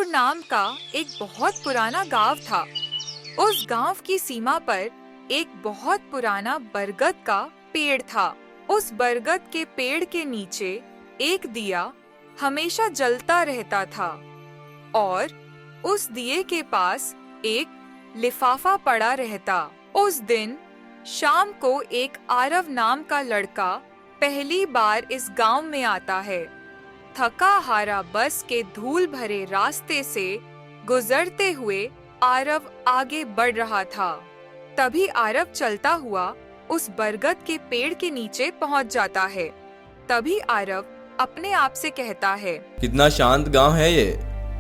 नाम का एक बहुत पुराना गांव था। उस गांव की सीमा पर एक बहुत पुराना बरगद का पेड़ था। उस बरगद के पेड़ के नीचे एक दिया हमेशा जलता रहता था और उस दिए के पास एक लिफाफा पड़ा रहता। उस दिन शाम को एक आरव नाम का लड़का पहली बार इस गांव में आता है। थका हारा बस के धूल भरे रास्ते से गुजरते हुए आरव आगे बढ़ रहा था। तभी आरव चलता हुआ उस बरगद के पेड़ के नीचे पहुंच जाता है। तभी आरव अपने आप से कहता है, कितना शांत गांव है ये,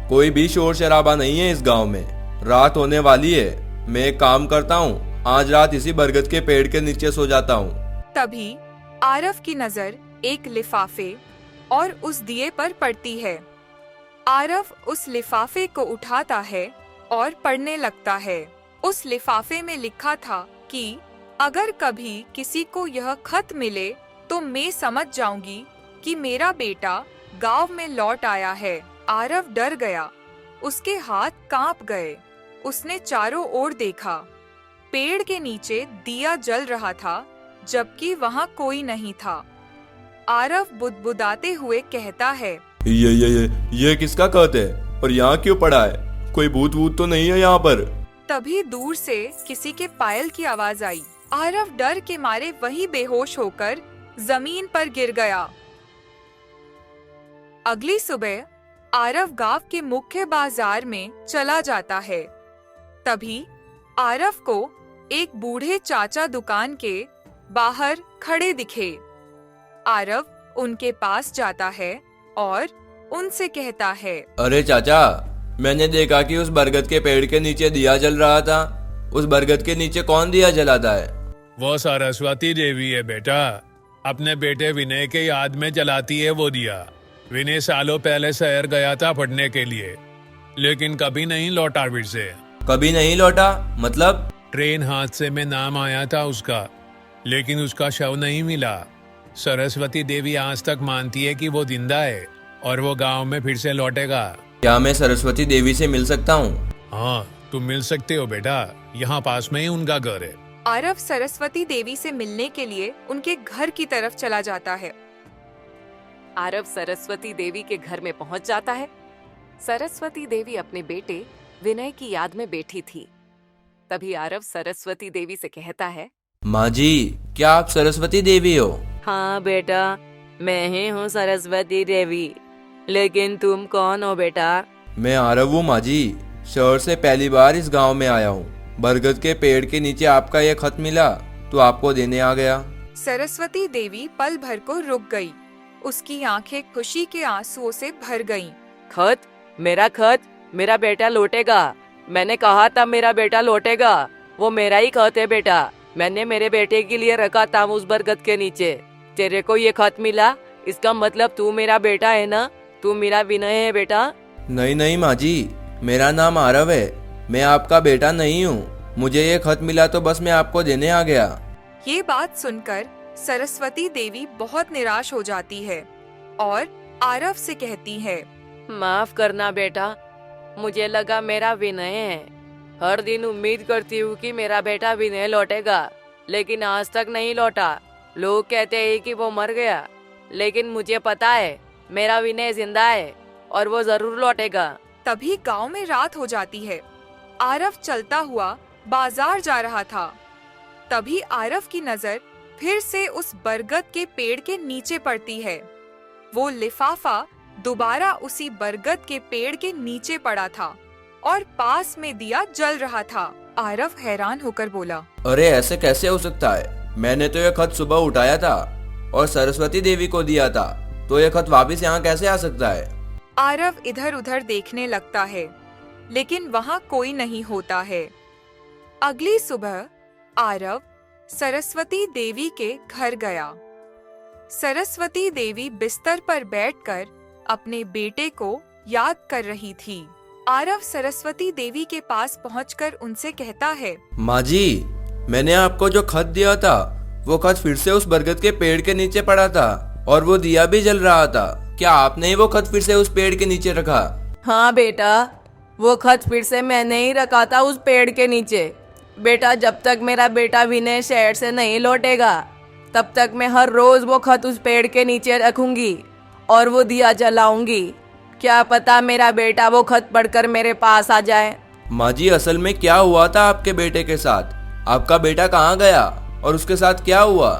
कोई भी शोर शराबा नहीं है इस गांव में। रात होने वाली है, मैं एक काम करता हूँ, आज रात इसी बरगद के पेड़ के नीचे सो जाता हूँ। तभी आरव की नजर एक लिफाफे और उस दिए पर पड़ती है। आरव उस लिफाफे को उठाता है और पढ़ने लगता है। उस लिफाफे में लिखा था कि अगर कभी किसी को यह खत मिले तो मैं समझ जाऊंगी कि मेरा बेटा गांव में लौट आया है। आरव डर गया, उसके हाथ कांप गए। उसने चारों ओर देखा। पेड़ के नीचे दिया जल रहा था, जबकि वहां कोई नहीं था। आरव बुदबुदाते हुए कहता है, ये किसका खत है और यहाँ क्यों पड़ा है? कोई भूत वूत तो नहीं है यहाँ पर? तभी दूर से किसी के पायल की आवाज आई। आरव डर के मारे वहीं बेहोश होकर जमीन पर गिर गया। अगली सुबह आरव गांव के मुख्य बाजार में चला जाता है। तभी आरव को एक बूढ़े चाचा दुकान के बाहर खड़े दिखे। आरव उनके पास जाता है और उनसे कहता है, अरे चाचा, मैंने देखा कि उस बरगद के पेड़ के नीचे दिया जल रहा था। उस बरगद के नीचे कौन दिया जलाता है? वो सरस्वती देवी है बेटा, अपने बेटे विनय के याद में जलाती है वो दिया। विनय सालों पहले शहर गया था पढ़ने के लिए, लेकिन कभी नहीं लौटा फिर से। कभी नहीं लौटा मतलब? ट्रेन हादसे में नाम आया था उसका, लेकिन उसका शव नहीं मिला। सरस्वती देवी आज तक मानती है कि वो जिंदा है और वो गांव में फिर से लौटेगा। क्या मैं सरस्वती देवी से मिल सकता हूँ? हाँ, तुम मिल सकते हो बेटा, यहाँ पास में ही उनका घर है। आरव सरस्वती देवी से मिलने के लिए उनके घर की तरफ चला जाता है। आरव सरस्वती देवी के घर में पहुंच जाता है। सरस्वती देवी अपने बेटे विनय की याद में बैठी थी। तभी आरव सरस्वती देवी से कहता है, माँ जी, क्या आप सरस्वती देवी हो? हाँ बेटा, मैं ही हूँ सरस्वती देवी, लेकिन तुम कौन हो बेटा? मैं आरव हूँ माँ जी, शहर से पहली बार इस गांव में आया हूँ। बरगद के पेड़ के नीचे आपका ये खत मिला तो आपको देने आ गया। सरस्वती देवी पल भर को रुक गई। उसकी आंखें खुशी के आंसुओं से भर गईं। खत? मेरा बेटा लौटेगा। मैंने कहा था मेरा बेटा लौटेगा। वो मेरा ही खत है बेटा। मैंने मेरे बेटे के लिए रखा था उस बरगद के नीचे। तेरे को ये खत मिला, इसका मतलब तू मेरा बेटा है ना? तू मेरा विनय है बेटा? नहीं माँ जी, मेरा नाम आरव है, मैं आपका बेटा नहीं हूँ। मुझे ये खत मिला तो बस मैं आपको देने आ गया। ये बात सुनकर सरस्वती देवी बहुत निराश हो जाती है और आरव से कहती है, माफ करना बेटा, मुझे लगा मेरा विनय है। हर दिन उम्मीद करती हूँ कि मेरा बेटा विनय लौटेगा, लेकिन आज तक नहीं लौटा। लोग कहते हैं कि वो मर गया, लेकिन मुझे पता है मेरा विनय जिंदा है और वो जरूर लौटेगा। तभी गांव में रात हो जाती है। आरव चलता हुआ बाजार जा रहा था। तभी आरव की नजर फिर से उस बरगद के पेड़ के नीचे पड़ती है। वो लिफाफा दोबारा उसी बरगद के पेड़ के नीचे पड़ा था और पास में दिया जल रहा था। आरव हैरान होकर बोला, अरे ऐसे कैसे हो सकता है? मैंने तो यह खत सुबह उठाया था और सरस्वती देवी को दिया था, तो यह खत वापस यहाँ कैसे आ सकता है? आरव इधर उधर देखने लगता है, लेकिन वहाँ कोई नहीं होता है। अगली सुबह आरव सरस्वती देवी के घर गया। सरस्वती देवी बिस्तर पर बैठकर अपने बेटे को याद कर रही थी। आरव सरस्वती देवी के पास पहुंचकर उनसे कहता है, माँ जी, मैंने आपको जो खत दिया था वो खत फिर से उस बरगद के पेड़ के नीचे पड़ा था और वो दिया भी जल रहा था। क्या आपने ही वो खत फिर से उस पेड़ के नीचे रखा? हाँ बेटा, वो खत फिर से मैंने ही रखा था उस पेड़ के नीचे। बेटा, जब तक मेरा बेटा विनय शहर से नहीं लौटेगा तब तक मैं हर रोज वो खत उस पेड़ के नीचे रखूंगी और वो दिया जलाऊंगी। क्या पता मेरा बेटा वो खत पढ़कर मेरे पास आ जाए। माँ जी, असल में क्या हुआ था आपके बेटे के साथ? आपका बेटा कहाँ गया और उसके साथ क्या हुआ?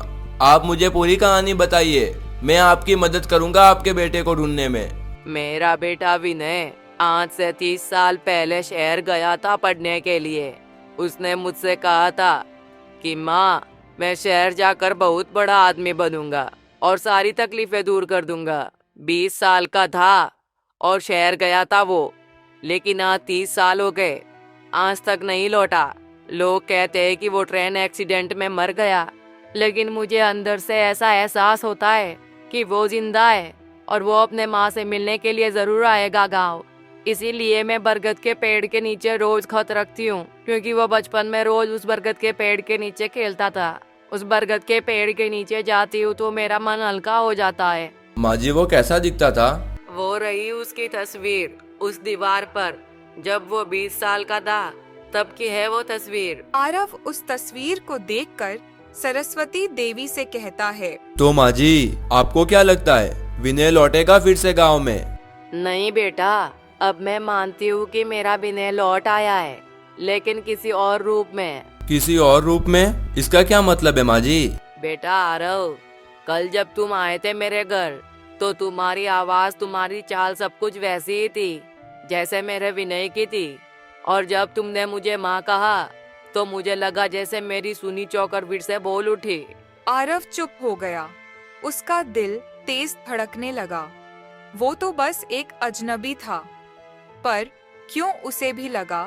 आप मुझे पूरी कहानी बताइए। मैं आपकी मदद करूंगा आपके बेटे को ढूंढने में। मेरा बेटा विनय आज से 30 साल पहले शहर गया था पढ़ने के लिए। उसने मुझसे कहा था कि माँ, मैं शहर जाकर बहुत बड़ा आदमी बनूंगा और सारी तकलीफें दूर कर दूंगा। 20 साल का था और शहर गया था वो, लेकिन आज 30 साल हो गए, आज तक नहीं लौटा। लोग कहते हैं कि वो ट्रेन एक्सीडेंट में मर गया, लेकिन मुझे अंदर से ऐसा एहसास होता है कि वो जिंदा है और वो अपने माँ से मिलने के लिए जरूर आएगा गाँव। इसीलिए मैं बरगद के पेड़ के नीचे रोज खत रखती हूँ, क्योंकि वो बचपन में रोज उस बरगद के पेड़ के नीचे खेलता था। उस बरगद के पेड़ के नीचे जाती हूँ तो मेरा मन हल्का हो जाता है। माँ जी, वो कैसा दिखता था? वो रही उसकी तस्वीर उस दीवार पर, जब वो 20 साल का था तब की है वो तस्वीर। आरव उस तस्वीर को देखकर सरस्वती देवी से कहता है, तो माँ जी, आपको क्या लगता है विनय लौटेगा फिर से गांव में? नहीं बेटा, अब मैं मानती हूँ कि मेरा विनय लौट आया है, लेकिन किसी और रूप में। किसी और रूप में? इसका क्या मतलब है माँ जी? बेटा आरव, कल जब तुम आए थे मेरे घर तो तुम्हारी आवाज, तुम्हारी चाल, सब कुछ वैसी ही थी जैसे मेरे विनय की थी। और जब तुमने मुझे माँ कहा तो मुझे लगा जैसे मेरी सुनी चौकर फिर से बोल उठी। आरव चुप हो गया। उसका दिल तेज धड़कने लगा। वो तो बस एक अजनबी था, पर क्यों उसे भी लगा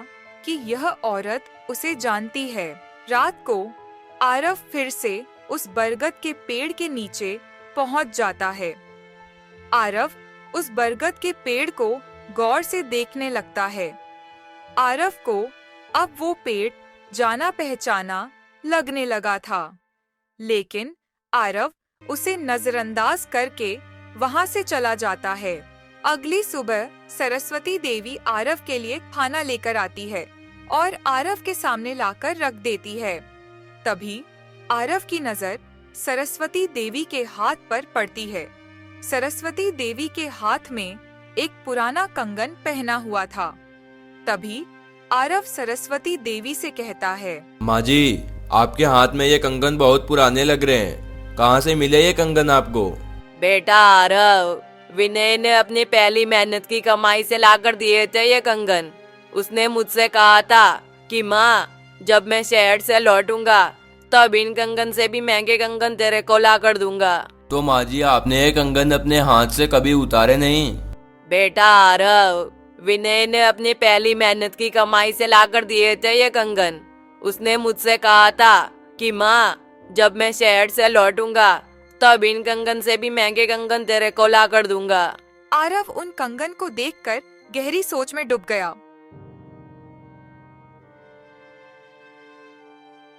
कि यह औरत उसे जानती है। रात को आरव फिर से उस बरगद के पेड़ के नीचे पहुंच जाता है। आरव उस बरगद के पेड़ को गौर से देखने लगता है। आरव को अब वो पेड़ जाना पहचाना लगने लगा था, लेकिन आरव उसे नजरअंदाज करके वहां से चला जाता है। अगली सुबह सरस्वती देवी आरव के लिए खाना लेकर आती है और आरव के सामने लाकर रख देती है। तभी आरव की नजर सरस्वती देवी के हाथ पर पड़ती है। सरस्वती देवी के हाथ में एक पुराना कंगन पहना हुआ था। तभी आरव सरस्वती देवी से कहता है, माँ जी, आपके हाथ में ये कंगन बहुत पुराने लग रहे हैं। कहाँ से मिले ये कंगन आपको? बेटा आरव, विनय ने अपनी पहली मेहनत की कमाई से लाकर दिए थे ये कंगन। उसने मुझसे कहा था कि माँ, जब मैं शहर से लौटूंगा तब इन कंगन से भी महंगे कंगन तेरे को ला कर दूंगा। तो माँ जी, आपने ये कंगन अपने हाथ से कभी उतारे नहीं? बेटा आरव, विनय ने अपनी पहली मेहनत की कमाई से लाकर दिए थे ये कंगन। उसने मुझसे कहा था कि माँ, जब मैं शहर से लौटूंगा तब इन कंगन से भी महंगे कंगन तेरे को ला कर दूंगा। आरव उन कंगन को देखकर गहरी सोच में डूब गया।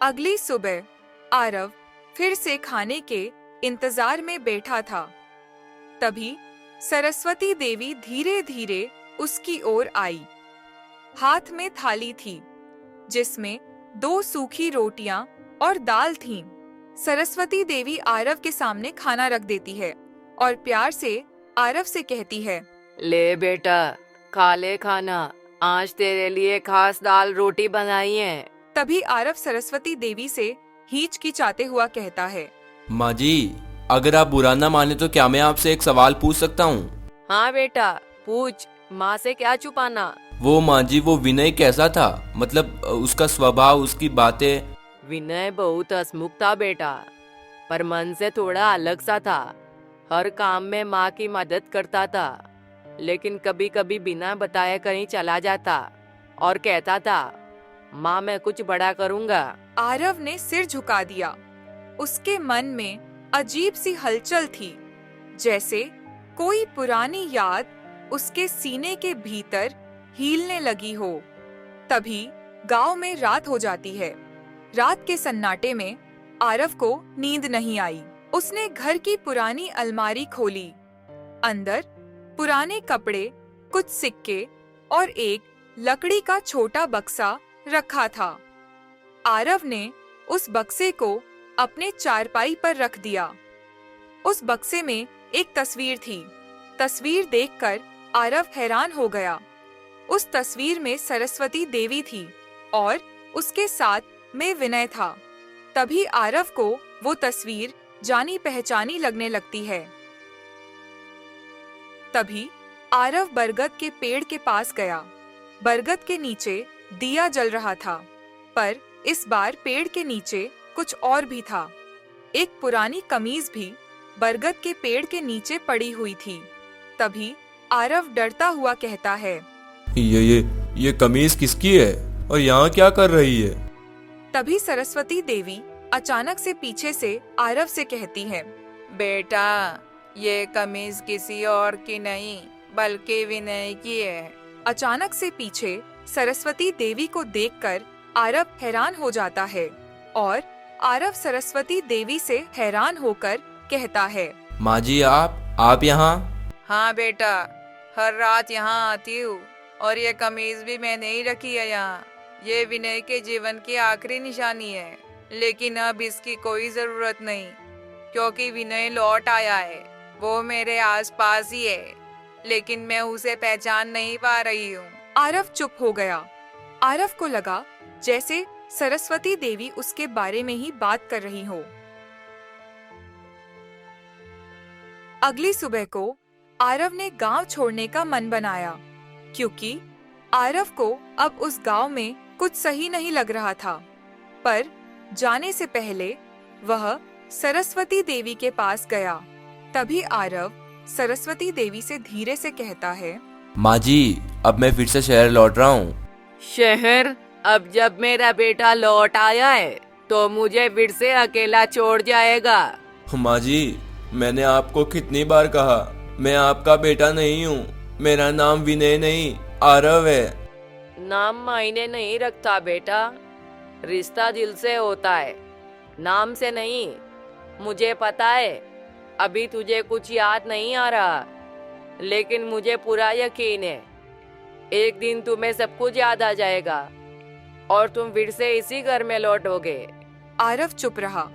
अगली सुबह आरव फिर से खाने के इंतजार में बैठा था। तभी सरस्वती देवी धीरे धीरे उसकी ओर आई। हाथ में थाली थी जिसमें 2 सूखी रोटियां और दाल थीं। सरस्वती देवी आरव के सामने खाना रख देती है और प्यार से आरव से कहती है, ले बेटा, खा ले खाना, आज तेरे लिए खास दाल रोटी बनाई है। तभी आरव सरस्वती देवी से हिचकिचाते हुआ कहता है, माँ जी, अगर आप बुरा ना माने तो क्या मैं आपसे एक सवाल पूछ सकता हूँ? हाँ बेटा, पूछ, माँ से क्या छुपाना। वो माँ जी, वो विनय कैसा था? मतलब उसका स्वभाव, उसकी बातें। विनय बहुत हंसमुख था बेटा, पर मन से थोड़ा अलग सा था। हर काम में माँ की मदद करता था, लेकिन कभी कभी बिना बताए कहीं चला जाता और कहता था, माँ मैं कुछ बड़ा करूँगा। आरव ने सिर झुका दिया। उसके मन में अजीब सी हलचल थी, जैसे कोई पुरानी याद उसके सीने के भीतर हीलने लगी हो। तभी गांव में रात हो जाती है। रात के सन्नाटे में आरव को नींद नहीं आई। उसने घर की पुरानी अलमारी खोली। अंदर पुराने कपड़े, कुछ सिक्के और एक लकड़ी का छोटा बक्सा रखा था। आरव ने उस बक्से को अपने चारपाई पर रख दिया। उस बक्से में एक तस्वीर थी। तस्वीर देखकर आरव हैरान हो गया। उस तस्वीर में सरस्वती देवी थी और उसके साथ में विनय था। तभी आरव को वो तस्वीर जानी पहचानी लगने लगती है। तभी आरव बरगद के पेड़ के पास गया। बरगद के नीचे दिया जल रहा था, पर इस बार पेड़ के नीचे कुछ और भी था। एक पुरानी कमीज भी बरगद के पेड़ के नीचे पड़ी हुई थी। तभी आरव डरता हुआ कहता है, ये कमीज किसकी है और यहाँ क्या कर रही है? तभी सरस्वती देवी अचानक से पीछे से आरव से कहती है, बेटा, ये कमीज किसी और की नहीं बल्कि विनय की है। अचानक से पीछे सरस्वती देवी को देखकर आरव हैरान हो जाता है और आरव सरस्वती देवी से हैरान होकर कहता है, माँ जी, आप यहाँ? हाँ बेटा, हर रात यहाँ आती हूँ और ये कमीज भी मैंने ही रखी है यहाँ। ये विनय के जीवन की आखिरी निशानी है, लेकिन अब इसकी कोई जरूरत नहीं क्योंकि विनय लौट आया है। वो मेरे आसपास ही है, लेकिन मैं उसे पहचान नहीं पा रही हूँ। आरव चुप हो गया। आरव को लगा जैसे सरस्वती देवी उसके बारे में ही बात कर रही हो। अगली सुबह को आरव ने गांव छोड़ने का मन बनाया, क्योंकि आरव को अब उस गांव में कुछ सही नहीं लग रहा था। पर जाने से पहले वह सरस्वती देवी के पास गया। तभी आरव सरस्वती देवी से धीरे से कहता है, माँ जी, अब मैं फिर से शहर लौट रहा हूँ। शहर? अब जब मेरा बेटा लौट आया है तो मुझे फिर से अकेला छोड़ जाएगा? माँ जी, मैंने आपको कितनी बार कहा, मैं आपका बेटा नहीं हूँ। मेरा नाम विनय नहीं, आरव है। नाम मायने नहीं रखता बेटा, रिश्ता दिल से होता है, नाम से नहीं। मुझे पता है अभी तुझे कुछ याद नहीं आ रहा, लेकिन मुझे पूरा यकीन है एक दिन तुम्हें सब कुछ याद आ जाएगा और तुम फिर से इसी घर में लौटोगे। आरव चुप रहा।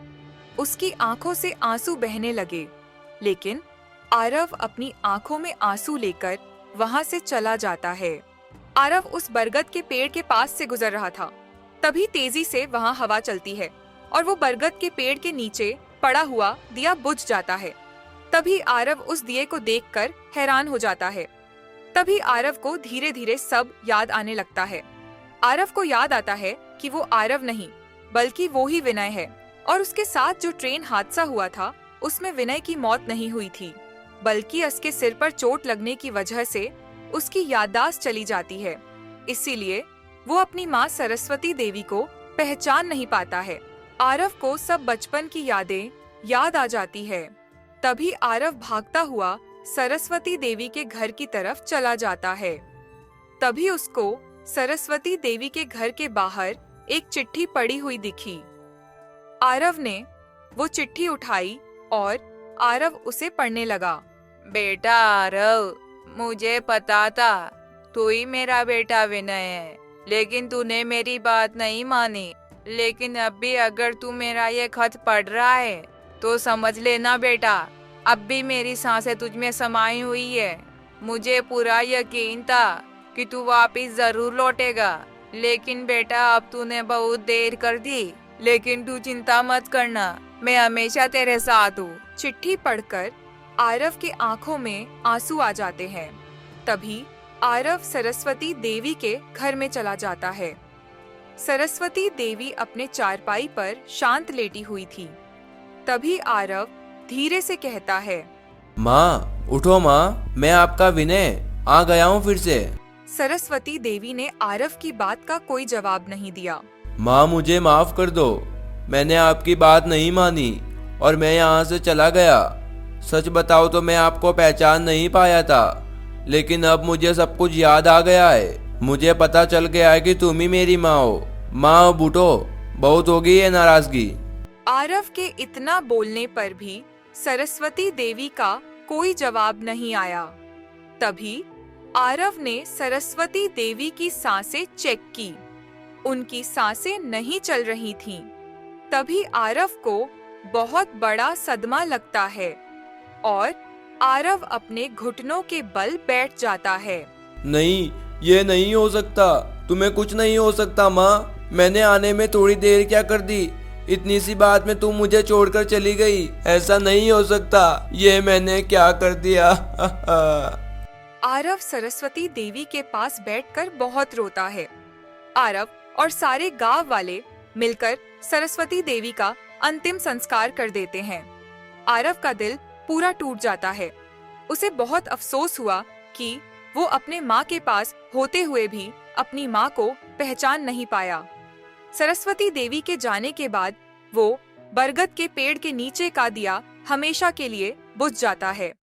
उसकी आंखों से आंसू बहने लगे, लेकिन आरव अपनी आंखों में आंसू लेकर वहां से चला जाता है। आरव उस बरगद के पेड़ के पास से गुजर रहा था। तभी तेजी से वहां हवा चलती है और वो बरगद के पेड़ के नीचे पड़ा हुआ दिया बुझ जाता है। तभी आरव उस दिए को देखकर हैरान हो जाता है। तभी आरव को धीरे धीरे सब याद आने लगता है। आरव को याद आता है कि वो आरव नहीं बल्कि वो ही विनय है, और उसके साथ जो ट्रेन हादसा हुआ था उसमें विनय की मौत नहीं हुई थी, बल्कि उसके सिर पर चोट लगने की वजह से उसकी याददाश्त चली जाती है। इसीलिए वो अपनी माँ सरस्वती देवी को पहचान नहीं पाता है। आरव को सब बचपन की यादें याद आ जाती है। तभी आरव भागता हुआ सरस्वती देवी के घर की तरफ चला जाता है। तभी उसको सरस्वती देवी के घर के बाहर एक चिट्ठी पड़ी हुई दिखी। आरव ने वो चिट्ठी उठाई और आरव उसे पढ़ने लगा। बेटा आरव, मुझे पता था तू ही मेरा बेटा विनय है, लेकिन तूने मेरी बात नहीं मानी। लेकिन अब भी अगर तू मेरा ये खत पढ़ रहा है तो समझ लेना बेटा, अब भी मेरी सांसें तुझ में समाई हुई है। मुझे पूरा यकीन था कि तू वापिस जरूर लौटेगा, लेकिन बेटा अब तूने बहुत देर कर दी। लेकिन तू चिंता मत करना, मैं हमेशा तेरे साथ हूँ। चिट्ठी पढ़कर आरव के आंखों में आंसू आ जाते हैं। तभी आरव सरस्वती देवी के घर में चला जाता है। सरस्वती देवी अपने चारपाई पर शांत लेटी हुई थी। तभी आरव धीरे से कहता है, माँ उठो माँ, मैं आपका विनय आ गया हूँ फिर से। सरस्वती देवी ने आरव की बात का कोई जवाब नहीं दिया। माँ मुझे माफ कर दो, मैंने आपकी बात नहीं मानी और मैं यहाँ से चला गया। सच बताओ तो मैं आपको पहचान नहीं पाया था, लेकिन अब मुझे सब कुछ याद आ गया है। मुझे पता चल गया है कि तुम ही मेरी माँ हो। माँ अब उठो, बहुत हो गई है नाराजगी। आरव के इतना बोलने पर भी सरस्वती देवी का कोई जवाब नहीं आया। तभी आरव ने सरस्वती देवी की सांसें चेक की। उनकी सांसें नहीं चल रही थीं। तभी आरव को बहुत बड़ा सदमा लगता है और आरव अपने घुटनों के बल बैठ जाता है। नहीं, ये नहीं हो सकता। तुम्हें कुछ नहीं हो सकता माँ। मैंने आने में थोड़ी देर क्या कर दी। इतनी सी बात में तुम मुझे छोड़कर चली गई। ऐसा नहीं हो सकता। ये मैंने क्या कर दिया। आरव सरस्वती देवी के पास बैठकर बहुत रोता है। आरव और सारे गांव वाले मिलकर सरस्वती देवी का अंतिम संस्कार कर देते हैं। आरव का दिल पूरा टूट जाता है। उसे बहुत अफसोस हुआ कि वो अपने माँ के पास होते हुए भी अपनी माँ को पहचान नहीं पाया। सरस्वती देवी के जाने के बाद वो बरगद के पेड़ के नीचे का दिया हमेशा के लिए बुझ जाता है।